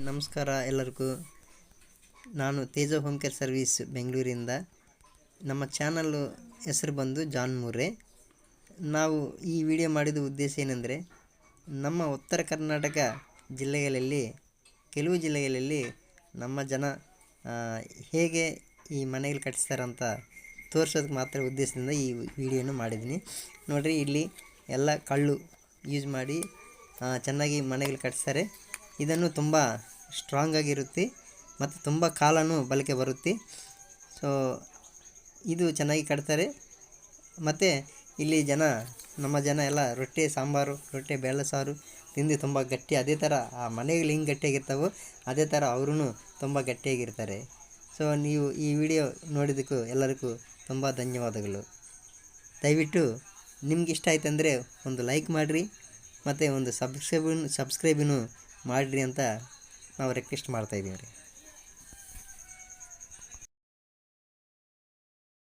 ನಮಸ್ಕಾರ ಎಲ್ಲರಿಗೂ. ನಾನು ತೇಜ ಹೋಮ್ ಕೇರ್ ಸರ್ವಿಸ್ ಬೆಂಗಳೂರಿಂದ. ನಮ್ಮ ಚಾನಲ್ಲು ಹೆಸರು ಬಂದು ಜಾನ್ ಮೂರೆ. ನಾವು ಈ ವಿಡಿಯೋ ಮಾಡಿದ ಉದ್ದೇಶ ಏನೆಂದರೆ, ನಮ್ಮ ಉತ್ತರ ಕರ್ನಾಟಕ ಜಿಲ್ಲೆಗಳಲ್ಲಿ ಕೆಲವು ಜಿಲ್ಲೆಗಳಲ್ಲಿ ನಮ್ಮ ಜನ ಹೇಗೆ ಈ ಮನೆಗಳು ಕಟ್ಟಿಸ್ತಾರಂತ ತೋರಿಸೋದಕ್ಕೆ ಮಾತ್ರ ಉದ್ದೇಶದಿಂದ ಈ ವಿಡಿಯೋನ ಮಾಡಿದ್ದೀನಿ. ನೋಡಿರಿ, ಇಲ್ಲಿ ಎಲ್ಲ ಕಳ್ಳು ಯೂಸ್ ಮಾಡಿ ಚೆನ್ನಾಗಿ ಮನೆಗಳು ಕಟ್ಟಿಸ್ತಾರೆ. ಇದನ್ನು ತುಂಬ ಸ್ಟ್ರಾಂಗಾಗಿರುತ್ತೆ ಮತ್ತು ತುಂಬ ಕಾಲನೂ ಬಳಕೆ ಬರುತ್ತೆ. ಸೊ ಇದು ಚೆನ್ನಾಗಿ ಕಟ್ತಾರೆ. ಮತ್ತು ಇಲ್ಲಿ ನಮ್ಮ ಜನ ಎಲ್ಲ ರೊಟ್ಟಿ ಸಾಂಬಾರು, ರೊಟ್ಟಿ ಬೇಳೆ ಸಾರು ತಿಂದು ತುಂಬ ಗಟ್ಟಿ, ಅದೇ ಥರ ಆ ಮನೆಗಳು ಹೆಂಗೆ ಗಟ್ಟಿಯಾಗಿರ್ತಾವೋ ಅದೇ ಥರ ಅವರೂ ತುಂಬ ಗಟ್ಟಿಯಾಗಿರ್ತಾರೆ. ಸೊ ನೀವು ಈ ವಿಡಿಯೋ ನೋಡಿದ್ದಕ್ಕೂ ಎಲ್ಲರಿಗೂ ತುಂಬ ಧನ್ಯವಾದಗಳು. ದಯವಿಟ್ಟು ನಿಮ್ಗೆ ಇಷ್ಟ ಆಯ್ತಂದರೆ ಒಂದು ಲೈಕ್ ಮಾಡಿರಿ ಮತ್ತು ಒಂದು ಸಬ್ಸ್ಕ್ರೈಬನ್ನು ಮಾಡಿರಿ ಅಂತ ನಾವು ರಿಕ್ವೆಸ್ಟ್ ಮಾಡ್ತಾಯಿದ್ದೀವಿ ರೀ.